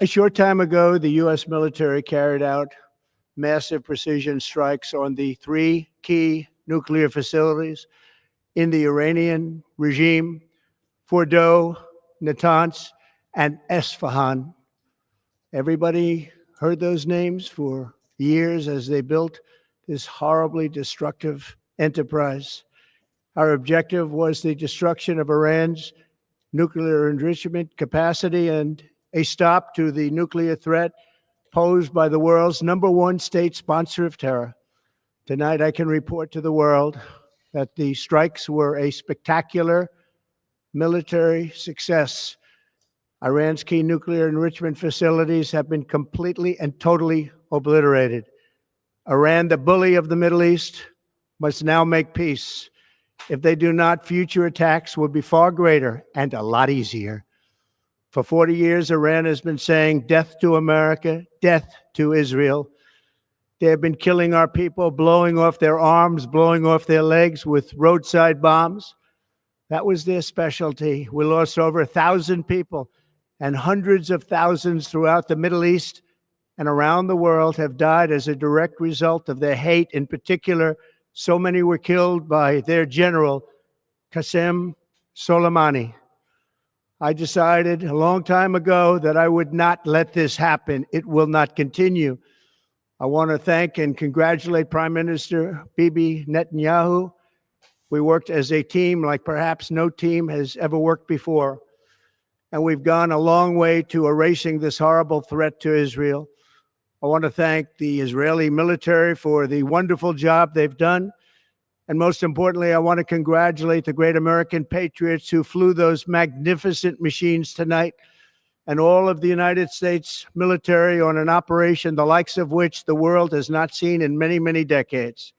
A short time ago, the U.S. military carried out massive precision strikes on the three key nuclear facilities in the Iranian regime: Fordow, Natanz, and Esfahan. Everybody heard those names for years as they built this horribly destructive enterprise. Our objective was the destruction of Iran's nuclear enrichment capacity and a stop to the nuclear threat posed by the world's #1 state sponsor of terror. Tonight, I can report to the world that the strikes were a spectacular military success. Iran's key nuclear enrichment facilities have been completely and totally obliterated. Iran, the bully of the Middle East, must now make peace. If they do not, future attacks will be far greater and a lot easier. For 40 years, Iran has been saying death to America, death to Israel. They have been killing our people, blowing off their arms, blowing off their legs with roadside bombs. That was their specialty. We lost over 1,000 people, and hundreds of thousands throughout the Middle East and around the world have died as a direct result of their hate. In particular, so many were killed by their general, Qasem Soleimani. I decided a long time ago that I would not let this happen. It will not continue. I want to thank and congratulate Prime Minister Bibi Netanyahu. We worked as a team like perhaps no team has ever worked before. And we've gone a long way to erasing this horrible threat to Israel. I want to thank the Israeli military for the wonderful job they've done. And most importantly, I want to congratulate the great American patriots who flew those magnificent machines tonight, and all of the United States military on an operation the likes of which the world has not seen in many, many decades.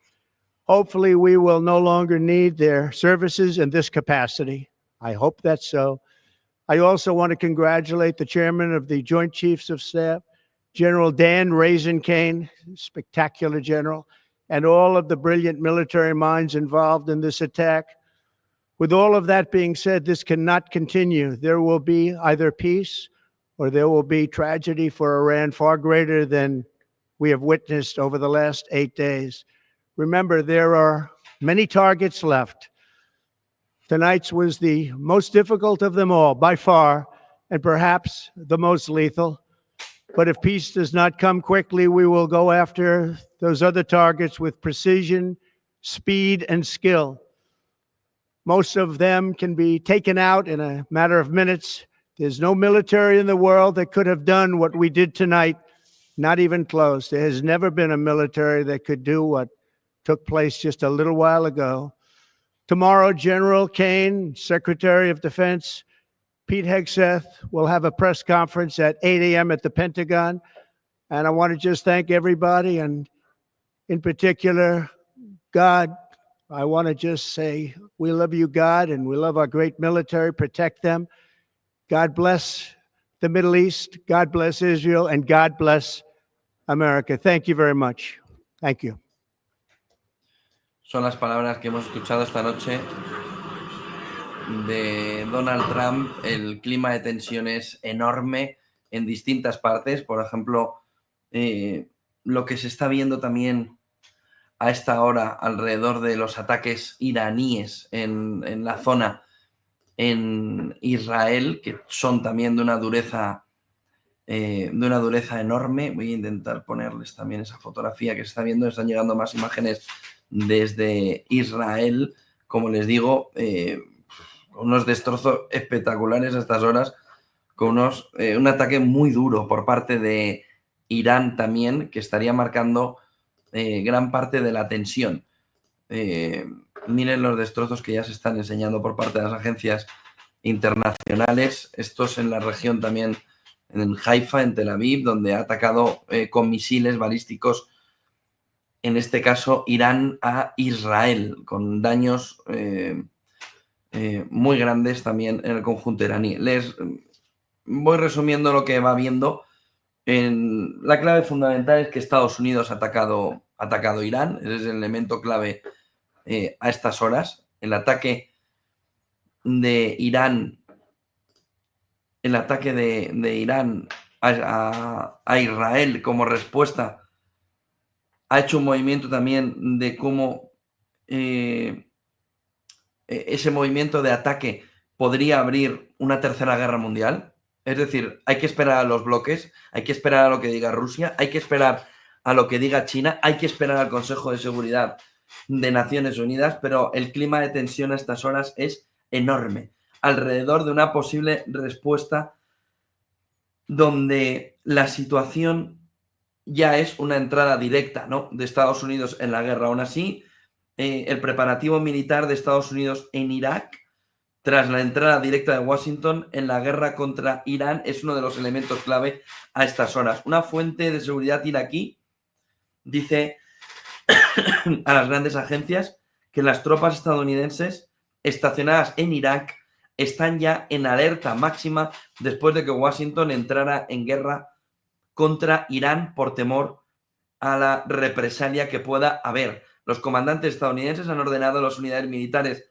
Hopefully, we will no longer need their services in this capacity. I hope that's so. I also want to congratulate the chairman of the Joint Chiefs of Staff, General Dan Raisin-Kane, spectacular general, and all of the brilliant military minds involved in this attack. With all of that being said, this cannot continue. There will be either peace or there will be tragedy for Iran far greater than we have witnessed over the last 8 days. Remember, there are many targets left. Tonight's was the most difficult of them all, by far, and perhaps the most lethal. But if peace does not come quickly, we will go after those other targets with precision, speed, and skill. Most of them can be taken out in a matter of minutes. There's no military in the world that could have done what we did tonight, not even close. There has never been a military that could do what took place just a little while ago. Tomorrow, General Kane, Secretary of Defense, Pete Hegseth will have a press conference at 8 a.m. at the Pentagon. And I want to just thank everybody, and in particular, God. I want to just say, we love you, God, and we love our great military. Protect them. God bless the Middle East. God bless Israel, and God bless America. Thank you very much. Thank you. Son las palabras que hemos escuchado esta noche de Donald Trump. El clima de tensión es enorme en distintas partes. Por ejemplo, lo que se está viendo también a esta hora alrededor de los ataques iraníes en la zona en Israel, que son también de una dureza enorme. Voy a intentar ponerles también esa fotografía que se está viendo. Están llegando más imágenes desde Israel, como les digo, unos destrozos espectaculares a estas horas, con un ataque muy duro por parte de Irán también, que estaría marcando gran parte de la tensión. Miren los destrozos que ya se están enseñando por parte de las agencias internacionales. Estos en la región también, en Haifa, en Tel Aviv, donde ha atacado con misiles balísticos, en este caso Irán, a Israel, con daños muy grandes también en el conjunto iraní. Les voy resumiendo lo que va viendo. La clave fundamental es que Estados Unidos ha atacado Irán. Ese es el elemento clave a estas horas. El ataque de Irán a Israel como respuesta, ha hecho un movimiento también de cómo ese movimiento de ataque podría abrir una tercera guerra mundial. Es decir, hay que esperar a los bloques, hay que esperar a lo que diga Rusia, hay que esperar a lo que diga China, hay que esperar al Consejo de Seguridad de Naciones Unidas, pero el clima de tensión a estas horas es enorme, alrededor de una posible respuesta donde la situación ya es una entrada directa, ¿no?, de Estados Unidos en la guerra. Aún así, el preparativo militar de Estados Unidos en Irak, tras la entrada directa de Washington en la guerra contra Irán, es uno de los elementos clave a estas horas. Una fuente de seguridad iraquí dice a las grandes agencias que las tropas estadounidenses estacionadas en Irak están ya en alerta máxima después de que Washington entrara en guerra contra Irán por temor a la represalia que pueda haber. Los comandantes estadounidenses han ordenado a las unidades militares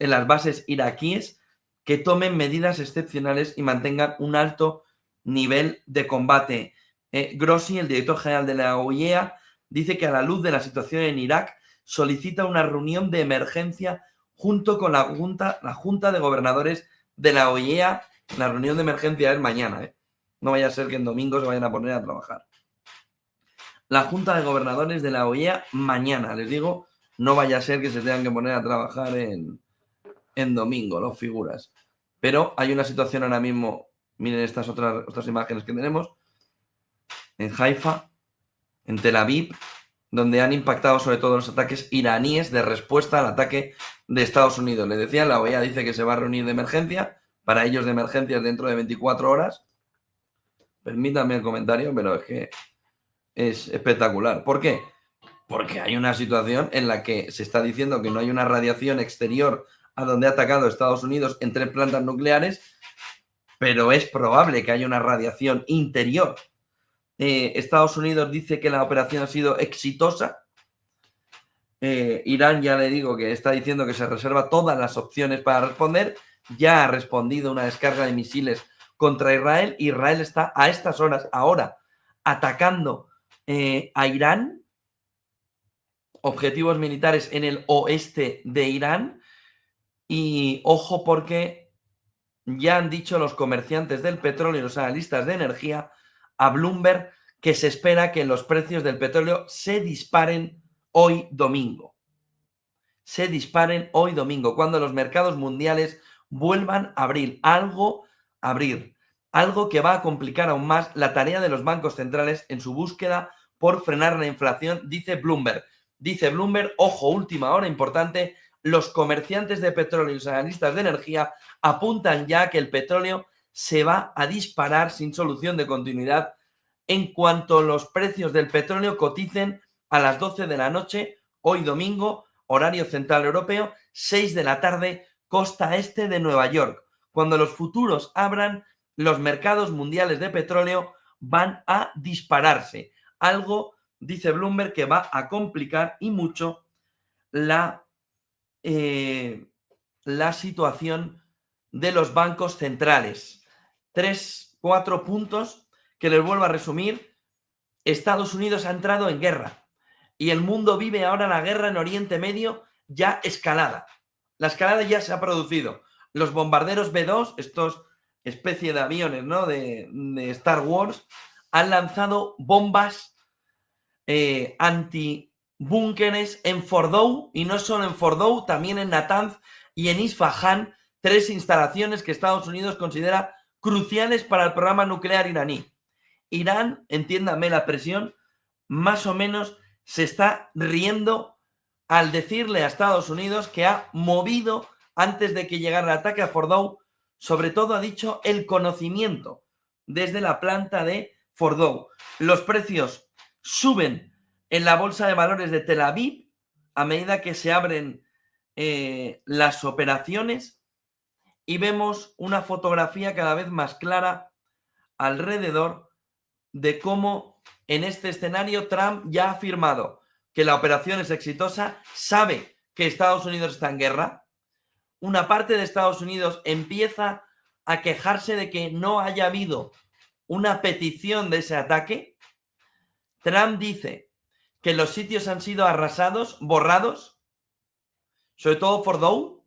en las bases iraquíes que tomen medidas excepcionales y mantengan un alto nivel de combate. Grossi, el director general de la OIEA, dice que a la luz de la situación en Irak solicita una reunión de emergencia junto con la Junta de Gobernadores de la OIEA. La reunión de emergencia es mañana, no vaya a ser que en domingo se vayan a poner a trabajar. La Junta de Gobernadores de la OIEA mañana, les digo, no vaya a ser que se tengan que poner a trabajar en domingo, los figuras. Pero hay una situación ahora mismo, miren estas otras imágenes que tenemos, en Haifa, en Tel Aviv, donde han impactado sobre todo los ataques iraníes de respuesta al ataque de Estados Unidos. Les decía, la OEA dice que se va a reunir de emergencia, para ellos de emergencia dentro de 24 horas. Permítanme el comentario, pero es que es espectacular. ¿Por qué? Porque hay una situación en la que se está diciendo que no hay una radiación exterior a donde ha atacado Estados Unidos en 3 plantas nucleares, pero es probable que haya una radiación interior. Estados Unidos dice que la operación ha sido exitosa. Irán, ya le digo, que está diciendo que se reserva todas las opciones para responder. Ya ha respondido una descarga de misiles contra Israel. Israel está a estas horas, ahora, atacando a Irán, objetivos militares en el oeste de Irán. Y ojo, porque ya han dicho los comerciantes del petróleo y los analistas de energía a Bloomberg que se espera que los precios del petróleo se disparen hoy domingo. Se disparen hoy domingo, cuando los mercados mundiales vuelvan a abrir. Algo que va a complicar aún más la tarea de los bancos centrales en su búsqueda por frenar la inflación, dice Bloomberg. Dice Bloomberg, ojo, última hora importante, los comerciantes de petróleo y los analistas de energía apuntan ya que el petróleo se va a disparar sin solución de continuidad en cuanto los precios del petróleo coticen a las 12 de la noche, hoy domingo, horario central europeo, 6 de la tarde, costa este de Nueva York. Cuando los futuros abran, los mercados mundiales de petróleo van a dispararse. Algo, dice Bloomberg, que va a complicar y mucho la situación de los bancos centrales. 4 puntos que les vuelvo a resumir. Estados Unidos ha entrado en guerra y el mundo vive ahora la guerra en Oriente Medio ya escalada. La escalada ya se ha producido. Los bombarderos B-2, estos especie de aviones, ¿no?, de Star Wars, han lanzado bombas antibúnkeres en Fordow, y no solo en Fordow, también en Natanz y en Isfahan, 3 instalaciones que Estados Unidos considera cruciales para el programa nuclear iraní. Irán, entiéndame la expresión, más o menos se está riendo al decirle a Estados Unidos que ha movido, antes de que llegara el ataque a Fordow, sobre todo ha dicho el conocimiento desde la planta de Fordow. Los precios suben en la bolsa de valores de Tel Aviv a medida que se abren las operaciones, y vemos una fotografía cada vez más clara alrededor de cómo en este escenario Trump ya ha afirmado que la operación es exitosa, sabe que Estados Unidos está en guerra. Una parte de Estados Unidos empieza a quejarse de que no haya habido una petición de ese ataque. Trump dice que los sitios han sido arrasados, borrados, sobre todo Fordow.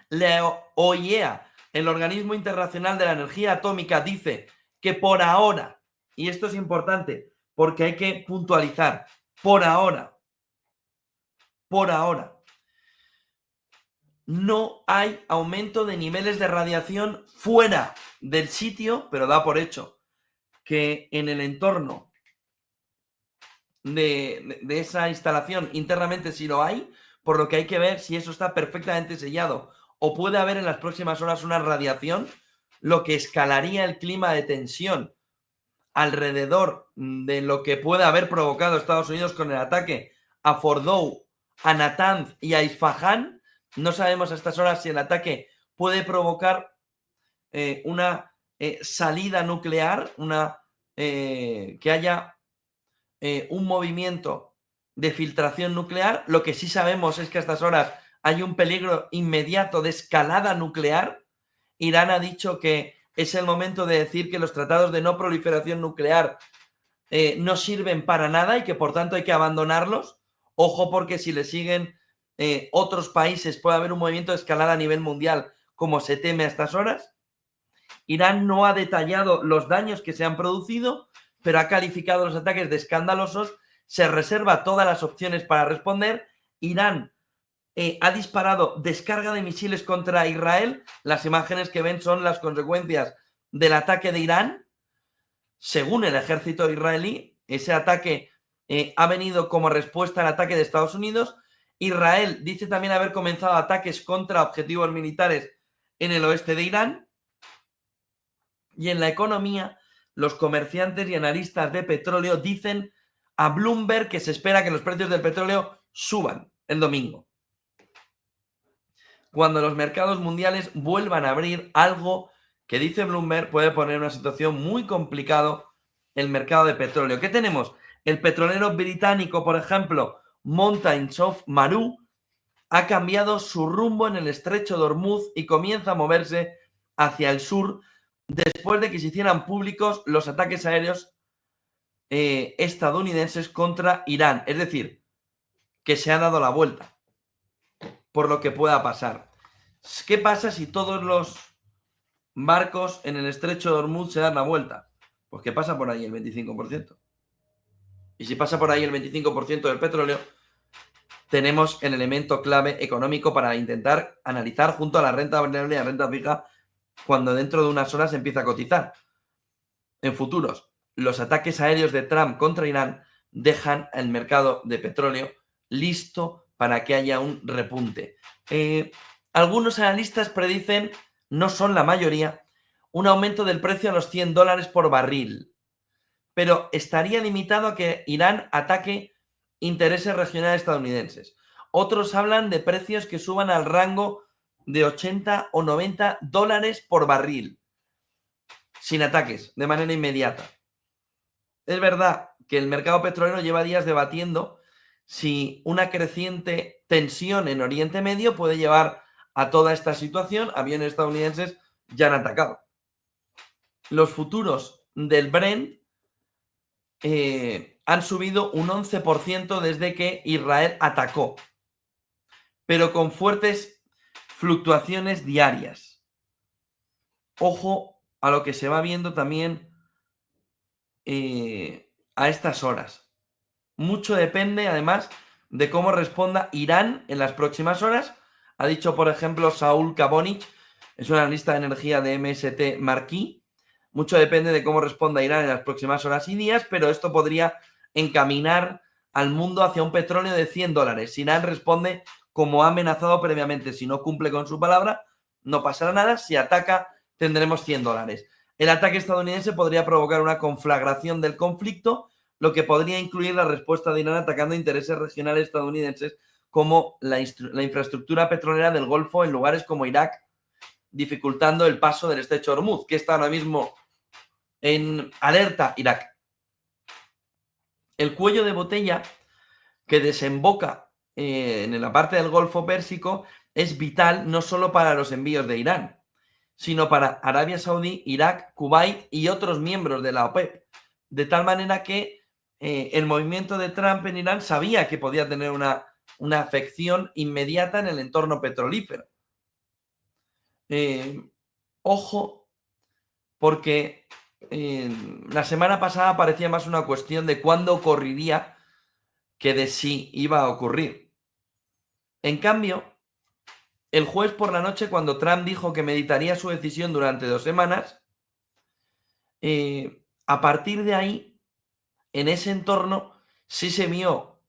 La OIEA, el Organismo Internacional de la Energía Atómica, dice que por ahora, y esto es importante porque hay que puntualizar, por ahora, no hay aumento de niveles de radiación fuera del sitio, pero da por hecho que en el entorno de esa instalación internamente sí lo hay, por lo que hay que ver si eso está perfectamente sellado o puede haber en las próximas horas una radiación, lo que escalaría el clima de tensión alrededor de lo que puede haber provocado Estados Unidos con el ataque a Fordow, a Natanz y a Isfahan. No sabemos a estas horas si el ataque puede provocar una salida nuclear, que haya un movimiento de filtración nuclear. Lo que sí sabemos es que a estas horas hay un peligro inmediato de escalada nuclear. Irán ha dicho que es el momento de decir que los tratados de no proliferación nuclear no sirven para nada y que por tanto hay que abandonarlos. Ojo, porque si le siguen otros países puede haber un movimiento de escalada a nivel mundial, como se teme a estas horas. Irán no ha detallado los daños que se han producido, pero ha calificado los ataques de escandalosos. Se reserva todas las opciones para responder. Irán ha disparado descarga de misiles contra Israel. Las imágenes que ven son las consecuencias del ataque de Irán. Según el ejército israelí, ese ataque ha venido como respuesta al ataque de Estados Unidos. Israel dice también haber comenzado ataques contra objetivos militares en el oeste de Irán. Y en la economía, los comerciantes y analistas de petróleo dicen a Bloomberg que se espera que los precios del petróleo suban el domingo, cuando los mercados mundiales vuelvan a abrir, algo que dice Bloomberg puede poner en una situación muy complicada el mercado de petróleo. ¿Qué tenemos? El petrolero británico, por ejemplo, Mountains of Maru, ha cambiado su rumbo en el estrecho de Hormuz y comienza a moverse hacia el sur después de que se hicieran públicos los ataques aéreos estadounidenses contra Irán. Es decir, que se ha dado la vuelta por lo que pueda pasar. ¿Qué pasa si todos los barcos en el estrecho de Hormuz se dan la vuelta? Pues que pasa por ahí el 25%. Y si pasa por ahí el 25% del petróleo, tenemos el elemento clave económico para intentar analizar junto a la renta variable y la renta fija cuando dentro de unas horas empieza a cotizar. En futuros, los ataques aéreos de Trump contra Irán dejan el mercado de petróleo listo para que haya un repunte. Algunos analistas predicen, no son la mayoría, un aumento del precio a los $100 por barril, pero estaría limitado a que Irán ataque intereses regionales estadounidenses. Otros hablan de precios que suban al rango de 80 o 90 dólares por barril, sin ataques, de manera inmediata. Es verdad que el mercado petrolero lleva días debatiendo si una creciente tensión en Oriente Medio puede llevar a toda esta situación. Aviones estadounidenses ya han atacado. Los futuros del Brent han subido un 11% desde que Israel atacó, pero con fuertes fluctuaciones diarias. Ojo a lo que se va viendo también a estas horas. Mucho depende, además, de cómo responda Irán en las próximas horas. Ha dicho, por ejemplo, Saúl Kabonich, es un analista de energía de MST Marquee. Mucho depende de cómo responda Irán en las próximas horas y días, pero esto podría encaminar al mundo hacia un petróleo de $100. Si Irán responde como ha amenazado previamente, si no cumple con su palabra, no pasará nada. Si ataca, tendremos $100. El ataque estadounidense podría provocar una conflagración del conflicto, lo que podría incluir la respuesta de Irán atacando intereses regionales estadounidenses como la infraestructura petrolera del Golfo en lugares como Irak, dificultando el paso del estrecho de Hormuz, que está ahora mismo en alerta Irak. El cuello de botella que desemboca en la parte del Golfo Pérsico es vital no solo para los envíos de Irán, sino para Arabia Saudí, Irak, Kuwait y otros miembros de la OPEP. De tal manera que el movimiento de Trump en Irán sabía que podía tener una afección inmediata en el entorno petrolífero. Ojo, porque la semana pasada parecía más una cuestión de cuándo ocurriría que de si iba a ocurrir. En cambio, el jueves por la noche, cuando Trump dijo que meditaría su decisión durante 2 semanas, a partir de ahí, en ese entorno, sí se vio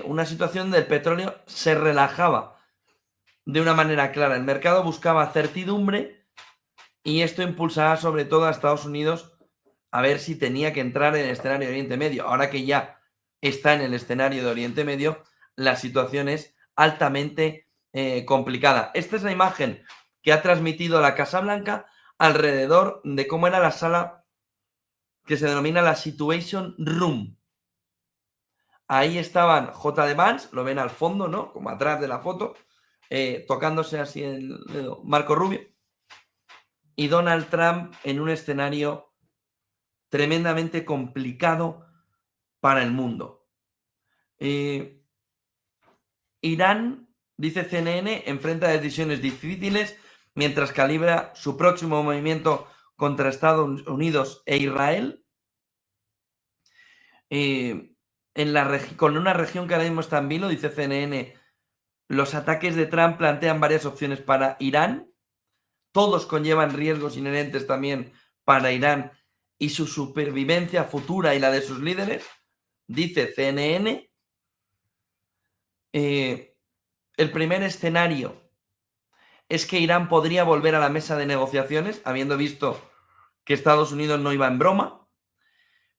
una situación del petróleo se relajaba de una manera clara. El mercado buscaba certidumbre y esto impulsaba sobre todo a Estados Unidos a ver si tenía que entrar en el escenario de Oriente Medio. Ahora que ya está en el escenario de Oriente Medio, la situación es altamente complicada. Esta es la imagen que ha transmitido la Casa Blanca alrededor de cómo era la sala que se denomina la Situation Room. Ahí estaban J.D. Vance, lo ven al fondo, ¿no? Como atrás de la foto, tocándose así el dedo, Marco Rubio, y Donald Trump en un escenario tremendamente complicado para el mundo. Irán, dice CNN, enfrenta decisiones difíciles mientras calibra su próximo movimiento contra Estados Unidos e Israel. Con una región que ahora mismo está en vilo, dice CNN, los ataques de Trump plantean varias opciones para Irán. Todos conllevan riesgos inherentes también para Irán y su supervivencia futura y la de sus líderes, dice CNN. El primer escenario es que Irán podría volver a la mesa de negociaciones, habiendo visto que Estados Unidos no iba en broma,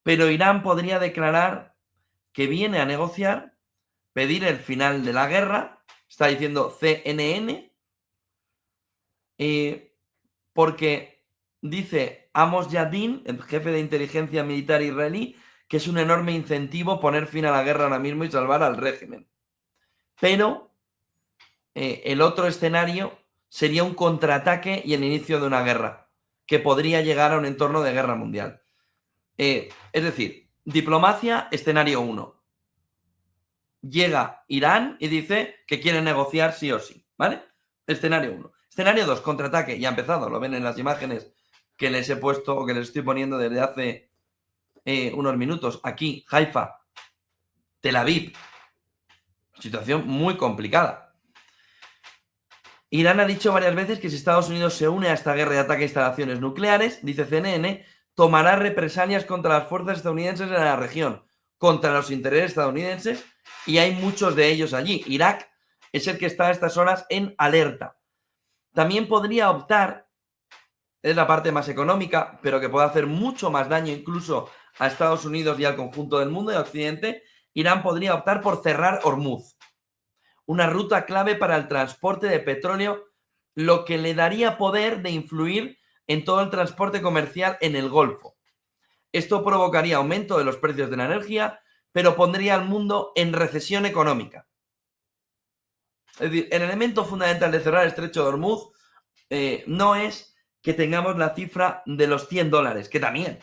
pero Irán podría declarar que viene a negociar, pedir el final de la guerra, está diciendo CNN, porque dice Amos Yadin, el jefe de inteligencia militar israelí, que es un enorme incentivo poner fin a la guerra ahora mismo y salvar al régimen. Pero el otro escenario sería un contraataque y el inicio de una guerra, que podría llegar a un entorno de guerra mundial. Es decir, diplomacia, escenario 1. Llega Irán y dice que quiere negociar sí o sí, ¿vale? Escenario 1. Escenario 2, contraataque, ya ha empezado, lo ven en las imágenes que les he puesto o que les estoy poniendo desde hace unos minutos. Aquí, Haifa, Tel Aviv. Situación muy complicada. Irán ha dicho varias veces que si Estados Unidos se une a esta guerra de ataque a instalaciones nucleares, dice CNN, tomará represalias contra las fuerzas estadounidenses en la región, contra los intereses estadounidenses, y hay muchos de ellos allí. Irak es el que está a estas horas en alerta. También podría optar, es la parte más económica, pero que puede hacer mucho más daño incluso a Estados Unidos y al conjunto del mundo y a Occidente. Irán podría optar por cerrar Hormuz, una ruta clave para el transporte de petróleo, lo que le daría poder de influir en todo el transporte comercial en el Golfo. Esto provocaría aumento de los precios de la energía, pero pondría al mundo en recesión económica. Es decir, el elemento fundamental de cerrar el estrecho de Hormuz no es que tengamos la cifra de los $100, que también.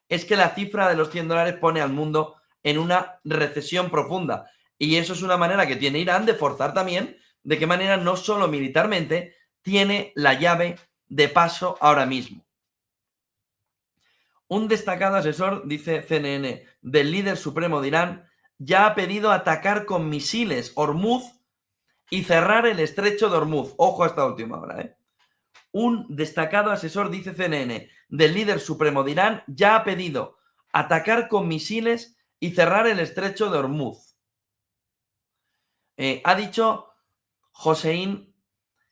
Es que la cifra de los $100 pone al mundo en una recesión profunda. Y eso es una manera que tiene Irán de forzar también de qué manera no solo militarmente tiene la llave de paso ahora mismo. Un destacado asesor, dice CNN, del líder supremo de Irán, ya ha pedido atacar con misiles Hormuz y cerrar el estrecho de Hormuz. Ojo a esta última hora, ¿eh? Un destacado asesor, dice CNN, del líder supremo de Irán, ya ha pedido atacar con misiles y cerrar el estrecho de Hormuz. Ha dicho Hossein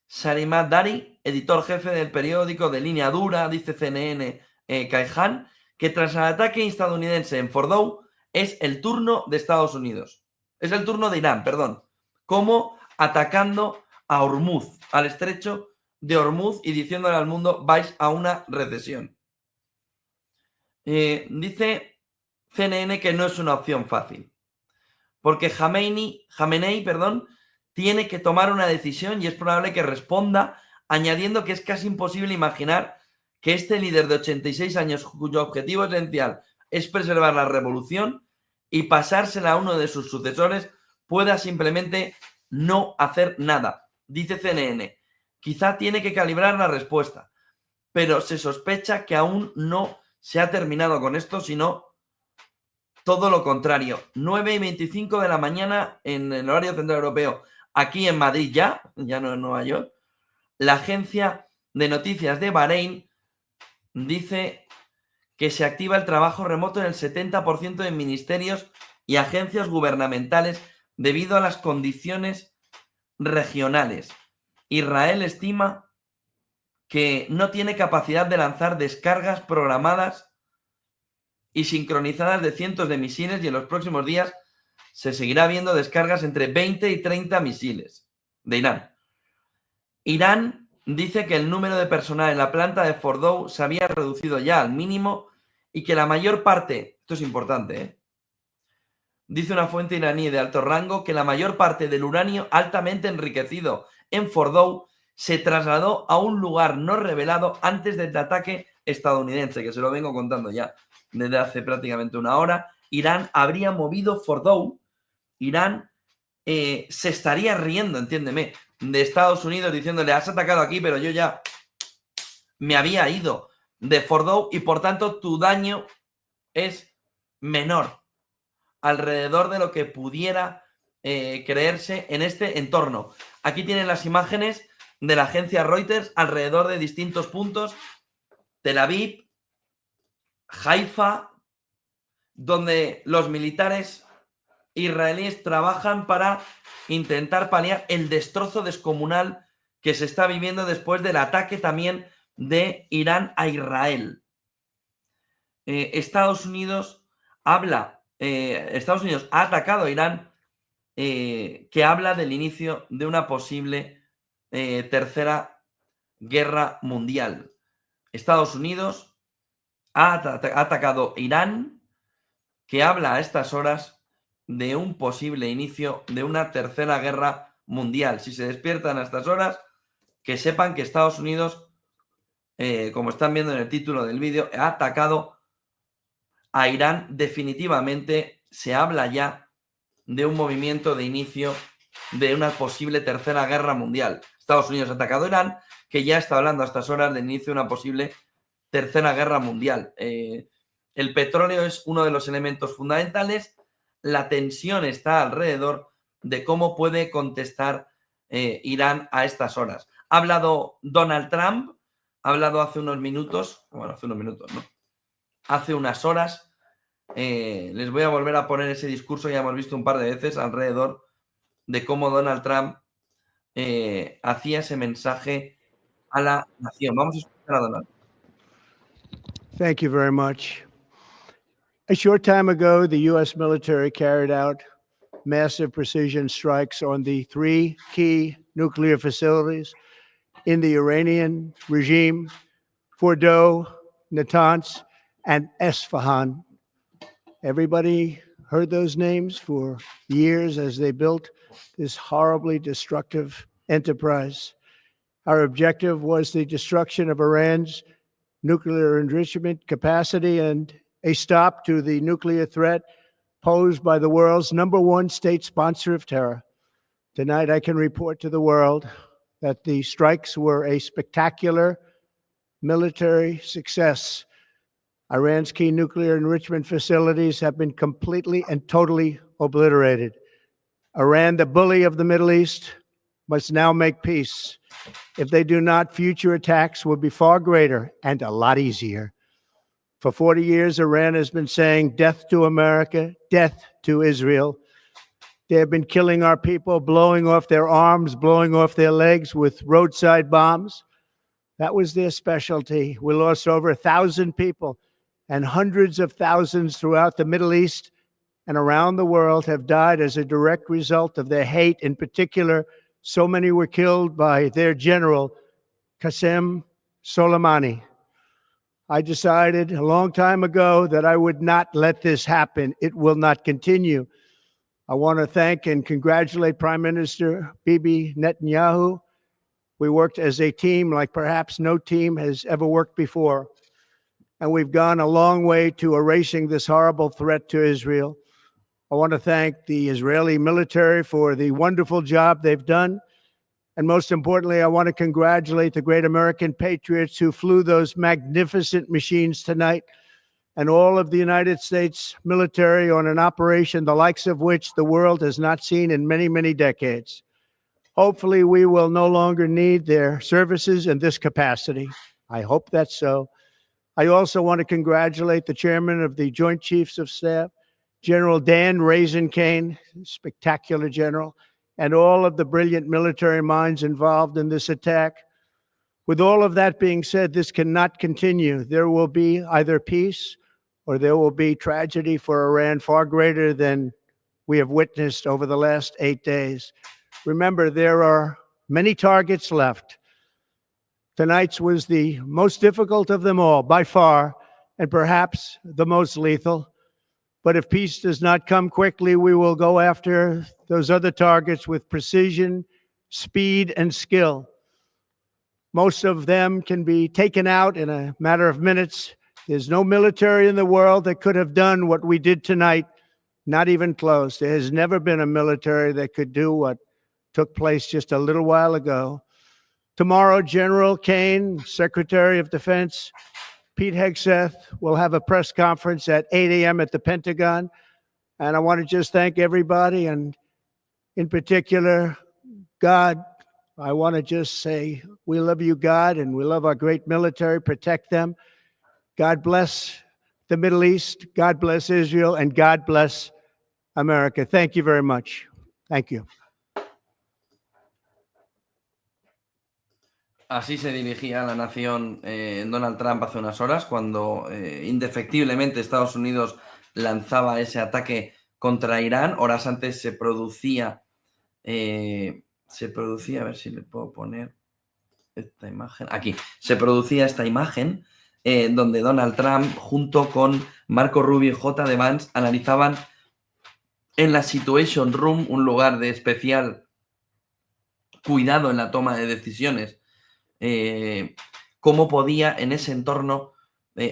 Sharimadari, editor jefe del periódico de Línea Dura, dice CNN, Kaihan, que tras el ataque estadounidense en Fordow es el turno de Estados Unidos. Es el turno de Irán, perdón. Como atacando a Hormuz, al estrecho de Hormuz y diciéndole al mundo vais a una recesión. Dice CNN que no es una opción fácil, porque Jamenei, tiene que tomar una decisión y es probable que responda añadiendo que es casi imposible imaginar que este líder de 86 años, cuyo objetivo esencial es preservar la revolución y pasársela a uno de sus sucesores, pueda simplemente no hacer nada. Dice CNN, quizá tiene que calibrar la respuesta, pero se sospecha que aún no se ha terminado con esto, sino todo lo contrario. 9:25 de la mañana en el horario central europeo, aquí en Madrid ya no en Nueva York, la agencia de noticias de Bahrein dice que se activa el trabajo remoto en el 70% de ministerios y agencias gubernamentales debido a las condiciones regionales. Israel estima que no tiene capacidad de lanzar descargas programadas y sincronizadas de cientos de misiles y en los próximos días se seguirá viendo descargas entre 20 y 30 misiles de Irán. Irán dice que el número de personal en la planta de Fordow se había reducido ya al mínimo y que la mayor parte, esto es importante, dice una fuente iraní de alto rango, que la mayor parte del uranio altamente enriquecido en Fordow se trasladó a un lugar no revelado antes del ataque estadounidense, que se lo vengo contando ya desde hace prácticamente una hora. Irán habría movido Fordow. Irán se estaría riendo, entiéndeme, de Estados Unidos diciéndole, has atacado aquí, pero yo ya me había ido de Fordow y por tanto tu daño es menor alrededor de lo que pudiera creerse en este entorno. Aquí tienen las imágenes de la agencia Reuters alrededor de distintos puntos, Tel Aviv, Haifa, donde los militares israelíes trabajan para intentar paliar el destrozo descomunal que se está viviendo después del ataque también de Irán a Israel. Estados Unidos ha atacado a Irán, que habla del inicio de una posible tercera guerra mundial. Estados Unidos ha atacado a Irán, que habla a estas horas de un posible inicio de una tercera guerra mundial. Si se despiertan a estas horas, que sepan que Estados Unidos, como están viendo en el título del vídeo, ha atacado a Irán definitivamente. Se habla ya de un movimiento de inicio de una posible tercera guerra mundial. Estados Unidos ha atacado a Irán, que ya está hablando a estas horas del inicio de una posible tercera guerra mundial. El petróleo es uno de los elementos fundamentales. La tensión está alrededor de cómo puede contestar Irán a estas horas. Ha hablado Donald Trump, ha hablado hace unos minutos, bueno, hace unos minutos, ¿no? Hace unas horas. Les voy a volver a poner ese discurso, ya hemos visto un par de veces, alrededor de cómo Donald Trump hacía ese mensaje a la nación. Vamos a escuchar a Donald. Thank you very much. A short time ago, the U.S. military carried out massive precision strikes on the three key nuclear facilities in the Iranian regime, Fordow, Natanz, and Esfahan. Everybody heard those names for years as they built this horribly destructive enterprise. Our objective was the destruction of Iran's nuclear enrichment capacity and a stop to the nuclear threat posed by the world's #1 state sponsor of terror. Tonight, I can report to the world that the strikes were a spectacular military success. Iran's key nuclear enrichment facilities have been completely and totally obliterated. Iran, the bully of the Middle East, must now make peace. If they do not, future attacks will be far greater and a lot easier. For 40 years, Iran has been saying death to America, death to Israel. They have been killing our people, blowing off their arms, blowing off their legs with roadside bombs. That was their specialty. We lost over 1,000 people, and hundreds of thousands throughout the Middle East and around the world have died as a direct result of their hate. In particular, so many were killed by their general, Qasem Soleimani. I decided a long time ago that I would not let this happen. It will not continue. I want to thank and congratulate Prime Minister Bibi Netanyahu We worked as a team like perhaps no team has ever worked before. And we've gone a long way to erasing this horrible threat to Israel. I want to thank the Israeli military for the wonderful job they've done. And most importantly, I want to congratulate the great American patriots who flew those magnificent machines tonight, and all of the United States military on an operation the likes of which the world has not seen in many, many decades. Hopefully, we will no longer need their services in this capacity. I hope that's so. I also want to congratulate the chairman of the Joint Chiefs of Staff, General Dan Raisin Kane, spectacular general, and all of the brilliant military minds involved in this attack. With all of that being said, this cannot continue. There will be either peace or there will be tragedy for Iran far greater than we have witnessed over the last 8 days. Remember, there are many targets left. Tonight's was the most difficult of them all, by far, and perhaps the most lethal. But if peace does not come quickly, we will go after those other targets with precision, speed, and skill. Most of them can be taken out in a matter of minutes. There's no military in the world that could have done what we did tonight, not even close. There has never been a military that could do what took place just a little while ago. Tomorrow, General Kane, Secretary of Defense, Pete Hegseth will have a press conference at 8 a.m. at the Pentagon. And I want to just thank everybody, and in particular, God. I want to just say, we love you, God, and we love our great military. Protect them. God bless the Middle East. God bless Israel, and God bless America. Thank you very much. Thank you. Así se dirigía a la nación Donald Trump hace unas horas, cuando indefectiblemente Estados Unidos lanzaba ese ataque contra Irán. Horas antes se producía, a ver si le puedo poner esta imagen, aquí, se producía esta imagen donde Donald Trump junto con Marco Rubio y J.D. Vance analizaban en la Situation Room, un lugar de especial cuidado en la toma de decisiones, cómo podía en ese entorno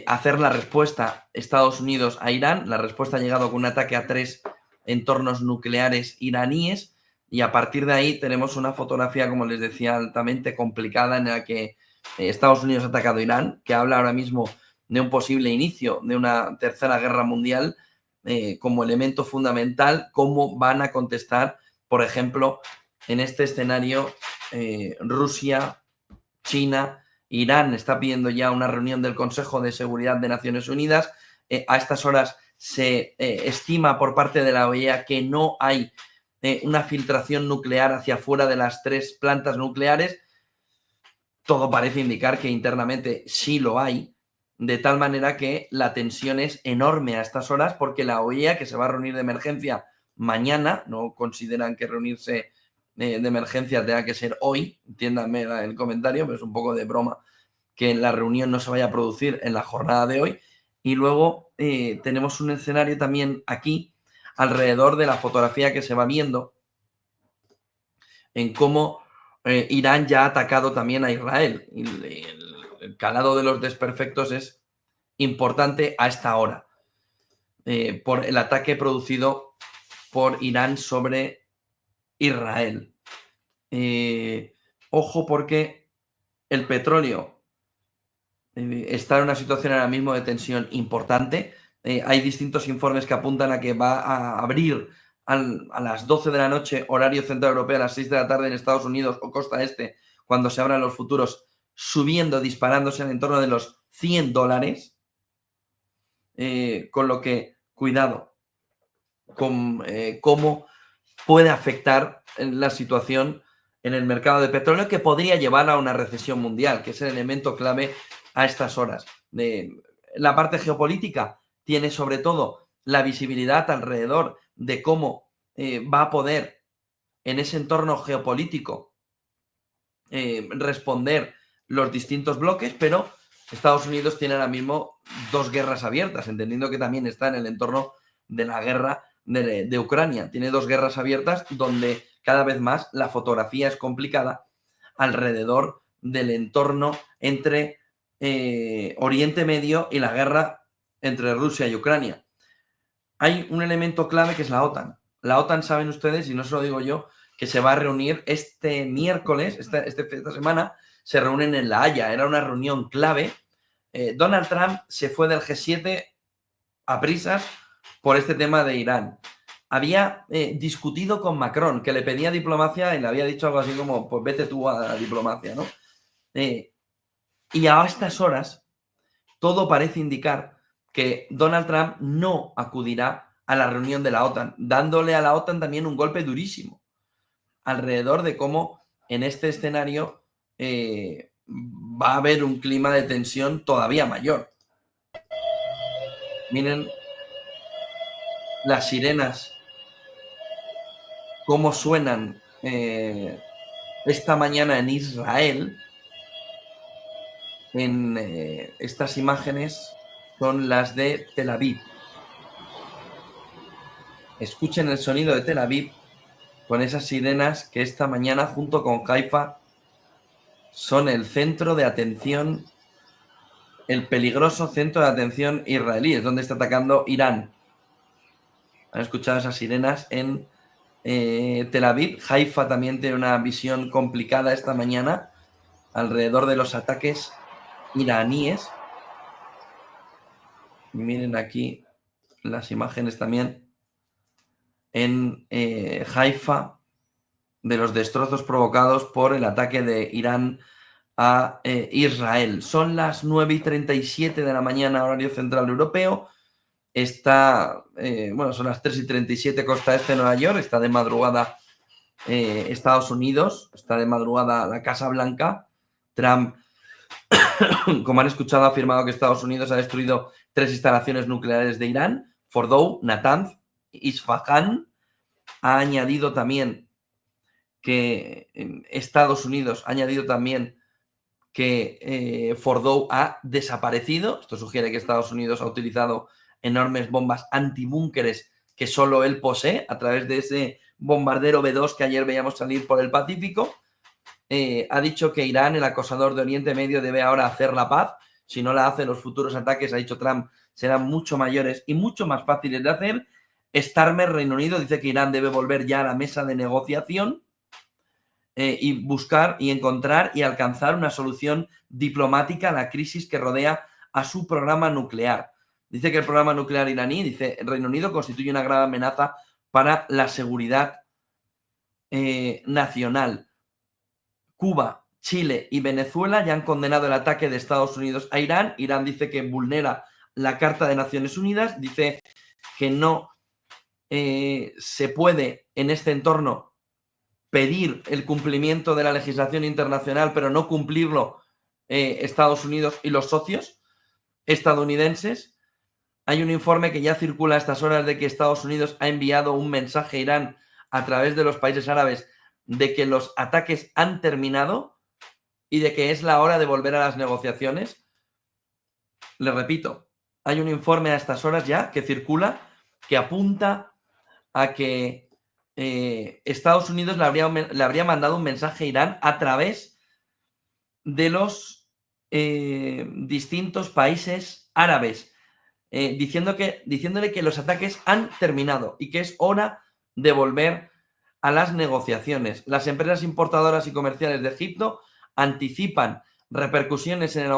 hacer la respuesta Estados Unidos a Irán. La respuesta ha llegado con un ataque a 3 entornos nucleares iraníes, y a partir de ahí tenemos una fotografía, como les decía, altamente complicada, en la que Estados Unidos ha atacado a Irán, que habla ahora mismo de un posible inicio de una tercera guerra mundial como elemento fundamental. Cómo van a contestar, por ejemplo, en este escenario, Rusia, China, Irán está pidiendo ya una reunión del Consejo de Seguridad de Naciones Unidas. A estas horas se estima por parte de la OEA que no hay una filtración nuclear hacia afuera de las 3 plantas nucleares. Todo parece indicar que internamente sí lo hay, de tal manera que la tensión es enorme a estas horas, porque la OEA, que se va a reunir de emergencia mañana, no consideran que reunirse de emergencia tenga que ser hoy, entiéndanme el comentario, pero es un poco de broma que la reunión no se vaya a producir en la jornada de hoy. Y luego tenemos un escenario también aquí, alrededor de la fotografía que se va viendo, en cómo Irán ya ha atacado también a Israel. Y el calado de los desperfectos es importante a esta hora, por el ataque producido por Irán sobre Israel. Ojo, porque el petróleo está en una situación ahora mismo de tensión importante. Hay distintos informes que apuntan a que va a abrir a las 12 de la noche, horario central europeo, a las 6 de la tarde en Estados Unidos o costa este, cuando se abran los futuros, subiendo, disparándose en torno de los $100. Con lo que, cuidado con cómo puede afectar la situación en el mercado de petróleo, que podría llevar a una recesión mundial, que es el elemento clave a estas horas. La parte geopolítica tiene sobre todo la visibilidad alrededor de cómo va a poder en ese entorno geopolítico responder los distintos bloques, pero Estados Unidos tiene ahora mismo 2 guerras abiertas, entendiendo que también está en el entorno de la guerra de Ucrania. Tiene 2 guerras abiertas donde cada vez más la fotografía es complicada, alrededor del entorno entre Oriente Medio y la guerra entre Rusia y Ucrania. Hay un elemento clave que es la OTAN. La OTAN, saben ustedes, y no se lo digo yo, que se va a reunir este miércoles, esta semana, se reúnen en La Haya. Era una reunión clave. Donald Trump se fue del G7 a prisas por este tema de Irán. Había discutido con Macron, que le pedía diplomacia y le había dicho algo así como, pues vete tú a la diplomacia, ¿no? Y a estas horas, todo parece indicar que Donald Trump no acudirá a la reunión de la OTAN, dándole a la OTAN también un golpe durísimo alrededor de cómo en este escenario va a haber un clima de tensión todavía mayor. Miren las sirenas, cómo suenan esta mañana en Israel. En estas imágenes son las de Tel Aviv. Escuchen el sonido de Tel Aviv con esas sirenas que esta mañana, junto con Haifa, son el centro de atención, el peligroso centro de atención israelí, es donde está atacando Irán. Han escuchado esas sirenas en Tel Aviv. Haifa también tiene una visión complicada esta mañana alrededor de los ataques iraníes. Miren aquí las imágenes también en Haifa de los destrozos provocados por el ataque de Irán a Israel. Son las 9:37 de la mañana, horario central europeo. Son las 3:37 costa este de Nueva York. Está de madrugada Estados Unidos. Está de madrugada la Casa Blanca. Trump, como han escuchado, ha afirmado que Estados Unidos ha destruido 3 instalaciones nucleares de Irán: Fordow, Natanz, Isfahan. Ha añadido también que Estados Unidos ha añadido también que Fordow ha desaparecido. Esto sugiere que Estados Unidos ha utilizado enormes bombas antibúnkeres que solo él posee a través de ese bombardero B-2 que ayer veíamos salir por el Pacífico. Ha dicho que Irán, el acosador de Oriente Medio, debe ahora hacer la paz. Si no la hace, los futuros ataques, ha dicho Trump, serán mucho mayores y mucho más fáciles de hacer. Starmer, Reino Unido, dice que Irán debe volver ya a la mesa de negociación y buscar y encontrar y alcanzar una solución diplomática a la crisis que rodea a su programa nuclear. Dice que el programa nuclear iraní, dice, el Reino Unido constituye una grave amenaza para la seguridad nacional. Cuba, Chile y Venezuela ya han condenado el ataque de Estados Unidos a Irán. Irán dice que vulnera la Carta de Naciones Unidas, dice que no se puede en este entorno pedir el cumplimiento de la legislación internacional, pero no cumplirlo Estados Unidos y los socios estadounidenses. Hay un informe que ya circula a estas horas de que Estados Unidos ha enviado un mensaje a Irán a través de los países árabes de que los ataques han terminado y de que es la hora de volver a las negociaciones. Les repito, hay un informe a estas horas ya que circula que apunta a que Estados Unidos le habría mandado un mensaje a Irán a través de los distintos países árabes, diciéndole que los ataques han terminado y que es hora de volver a las negociaciones. Las empresas importadoras y comerciales de Egipto anticipan repercusiones en el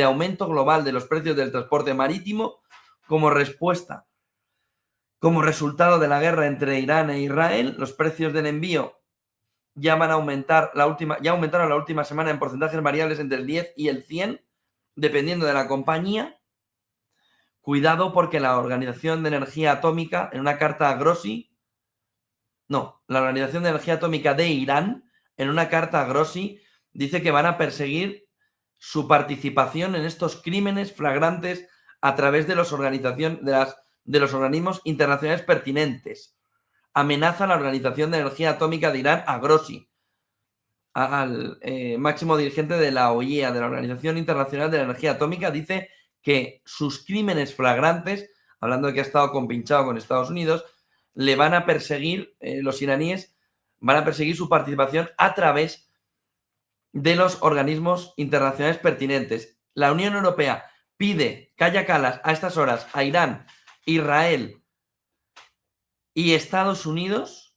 aumento global de los precios del transporte marítimo como respuesta. Como resultado de la guerra entre Irán e Israel, los precios del envío ya aumentaron la última semana en porcentajes variables entre el 10 y el 100, dependiendo de la compañía. Cuidado porque la Organización de Energía Atómica, en una carta a Grossi, la Organización de Energía Atómica de Irán, en una carta a Grossi, dice que van a perseguir su participación en estos crímenes flagrantes a través de los organismos internacionales pertinentes. Amenaza la Organización de Energía Atómica de Irán a Grossi, al máximo dirigente de la OIEA, de la Organización Internacional de la Energía Atómica, dice que sus crímenes flagrantes, hablando de que ha estado compinchado con Estados Unidos, le van a perseguir, los iraníes van a perseguir su participación a través de los organismos internacionales pertinentes. La Unión Europea pide calla calas a estas horas a Irán, Israel y Estados Unidos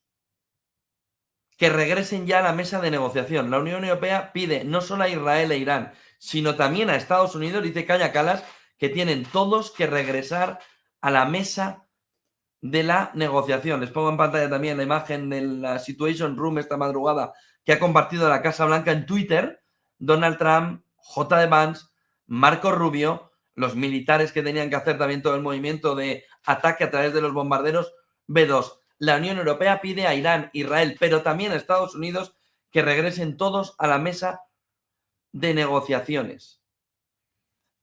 que regresen ya a la mesa de negociación. La Unión Europea pide no solo a Israel e Irán, sino también a Estados Unidos, dice calla calas, que tienen todos que regresar a la mesa de la negociación. Les pongo en pantalla también la imagen de la Situation Room esta madrugada que ha compartido la Casa Blanca en Twitter. Donald Trump, J.D. Vance, Marco Rubio, los militares que tenían que hacer también todo el movimiento de ataque a través de los bombarderos B-2. La Unión Europea pide a Irán, Israel, pero también a Estados Unidos que regresen todos a la mesa de negociaciones.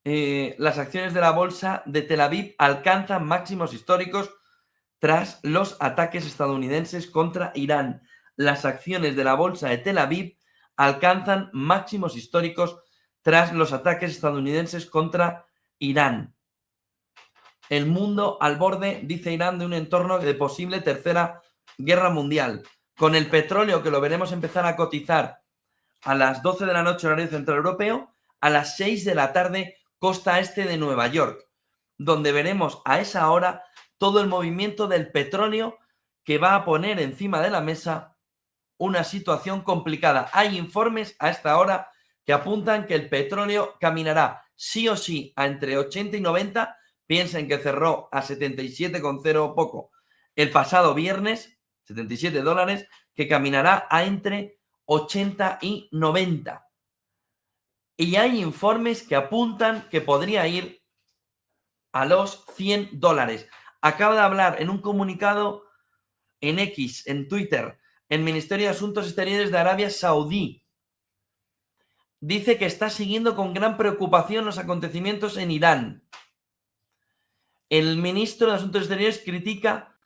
Las acciones de la bolsa de Tel Aviv alcanzan máximos históricos tras los ataques estadounidenses contra Irán. Las acciones de la bolsa de Tel Aviv alcanzan máximos históricos tras los ataques estadounidenses contra Irán. El mundo al borde, dice Irán, de un entorno de posible tercera guerra mundial. Con el petróleo, que lo veremos empezar a cotizar a las 12 de la noche horario central europeo, a las 6 de la tarde costa este de Nueva York, donde veremos a esa hora todo el movimiento del petróleo que va a poner encima de la mesa una situación complicada. Hay informes a esta hora que apuntan que el petróleo caminará sí o sí a entre 80 y 90. Piensen que cerró a 77,0 poco el pasado viernes, $77, que caminará a entre 80 y 90. Y hay informes que apuntan que podría ir a los $100. Acaba de hablar en un comunicado en X, en Twitter, el Ministerio de Asuntos Exteriores de Arabia Saudí. Dice que está siguiendo con gran preocupación los acontecimientos en Irán. El ministro de Asuntos Exteriores critica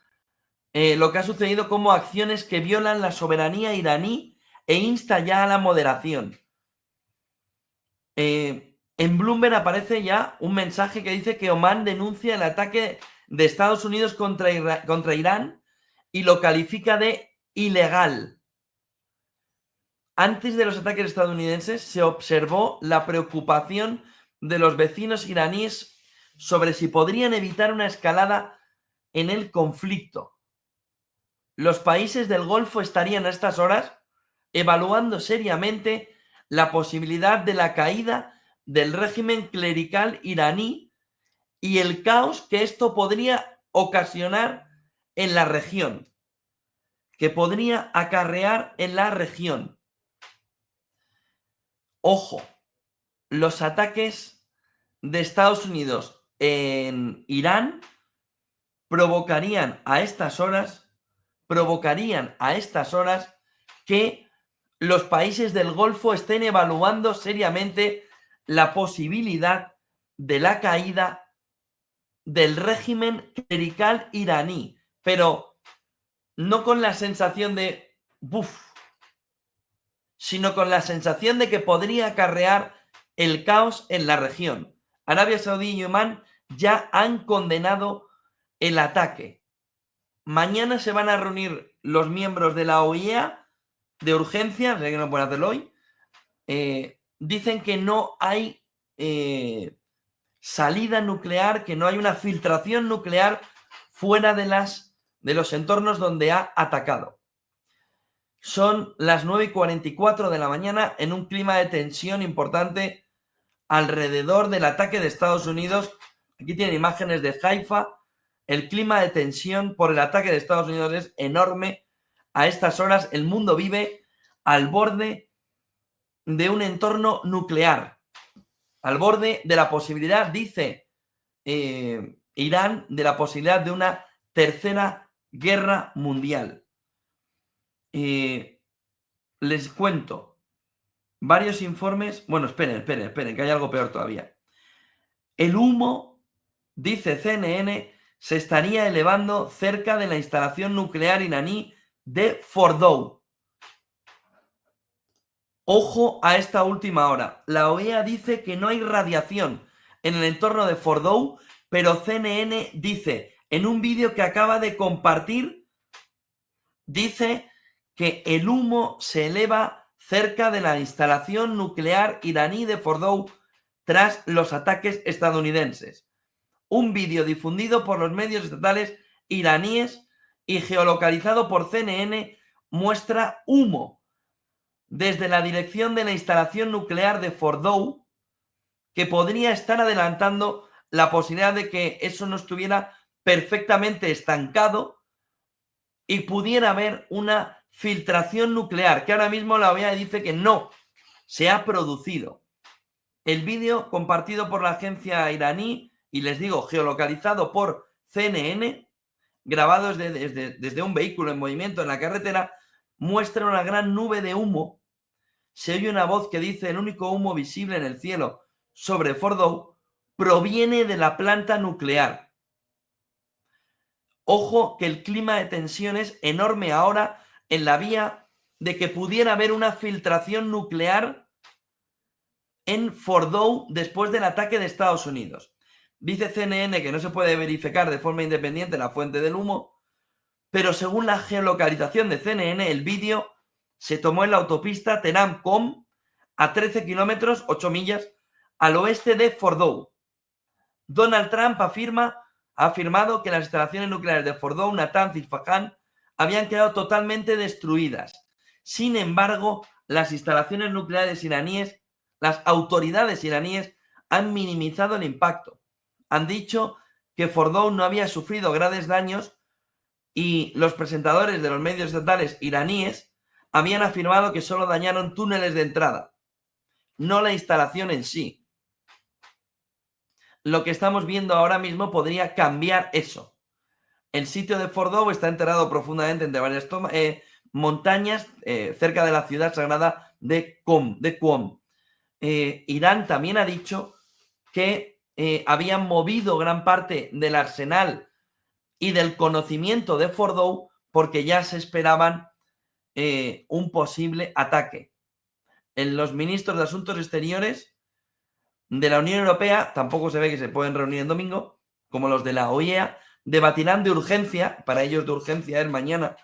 lo que ha sucedido como acciones que violan la soberanía iraní e insta ya a la moderación. En Bloomberg aparece ya un mensaje que dice que Omán denuncia el ataque de Estados Unidos contra Irán y lo califica de ilegal. Antes de los ataques estadounidenses se observó la preocupación de los vecinos iraníes sobre si podrían evitar una escalada en el conflicto. Los países del Golfo estarían a estas horas evaluando seriamente la posibilidad de la caída del régimen clerical iraní y el caos que esto podría ocasionar en la región, que podría acarrear en la región. Ojo, los ataques de Estados Unidos en Irán provocarían a estas horas que los países del Golfo estén evaluando seriamente la posibilidad de la caída del régimen clerical iraní, pero no con la sensación de ¡buf!, sino con la sensación de que podría acarrear el caos en la región. Arabia Saudí y Omán ya han condenado el ataque. Mañana se van a reunir los miembros de la OIEA de urgencia, sé que no pueden hacerlo hoy. Dicen que no hay salida nuclear, que no hay una filtración nuclear fuera de los entornos donde ha atacado. Son las 9:44 de la mañana en un clima de tensión importante alrededor del ataque de Estados Unidos. Aquí tienen imágenes de Haifa. El clima de tensión por el ataque de Estados Unidos es enorme. A estas horas el mundo vive al borde de un entorno nuclear, al borde de la posibilidad, dice Irán, de la posibilidad de una tercera guerra mundial. Les cuento varios informes. Bueno, esperen, que hay algo peor todavía. El humo, dice CNN, se estaría elevando cerca de la instalación nuclear iraní de Fordow. Ojo a esta última hora. La OEA dice que no hay radiación en el entorno de Fordow, pero CNN dice en un vídeo que acaba de compartir, dice que el humo se eleva cerca de la instalación nuclear iraní de Fordow tras los ataques estadounidenses. Un vídeo difundido por los medios estatales iraníes y geolocalizado por CNN muestra humo desde la dirección de la instalación nuclear de Fordow, que podría estar adelantando la posibilidad de que eso no estuviera perfectamente estancado y pudiera haber una filtración nuclear, que ahora mismo la OEA dice que no se ha producido. El vídeo compartido por la agencia iraní, y les digo, geolocalizado por CNN, grabado desde un vehículo en movimiento en la carretera, muestra una gran nube de humo. Se oye una voz que dice: el único humo visible en el cielo sobre Fordow proviene de la planta nuclear. Ojo que el clima de tensión es enorme ahora en la vía de que pudiera haber una filtración nuclear en Fordow después del ataque de Estados Unidos. Dice CNN que no se puede verificar de forma independiente la fuente del humo, pero según la geolocalización de CNN, el vídeo se tomó en la autopista Teheran-Qom, a 13 kilómetros, 8 millas, al oeste de Fordow. Donald Trump ha afirmado que las instalaciones nucleares de Fordow, Natanz y Isfahan habían quedado totalmente destruidas. Sin embargo, las instalaciones nucleares iraníes, las autoridades iraníes, han minimizado el impacto. Han dicho que Fordow no había sufrido graves daños y los presentadores de los medios estatales iraníes habían afirmado que solo dañaron túneles de entrada, no la instalación en sí. Lo que estamos viendo ahora mismo podría cambiar eso. El sitio de Fordow está enterrado profundamente entre varias montañas cerca de la ciudad sagrada de Qom. Irán también ha dicho que habían movido gran parte del arsenal y del conocimiento de Fordow porque ya se esperaban un posible ataque. Los ministros de Asuntos Exteriores de la Unión Europea, tampoco se ve que se pueden reunir en domingo, como los de la OEA, debatirán de urgencia, para ellos de urgencia es mañana,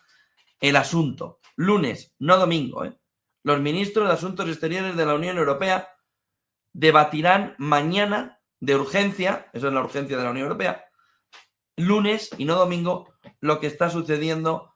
el asunto. Lunes, no domingo. Los ministros de Asuntos Exteriores de la Unión Europea debatirán mañana de urgencia, eso es la urgencia de la Unión Europea, lunes y no domingo, lo que está sucediendo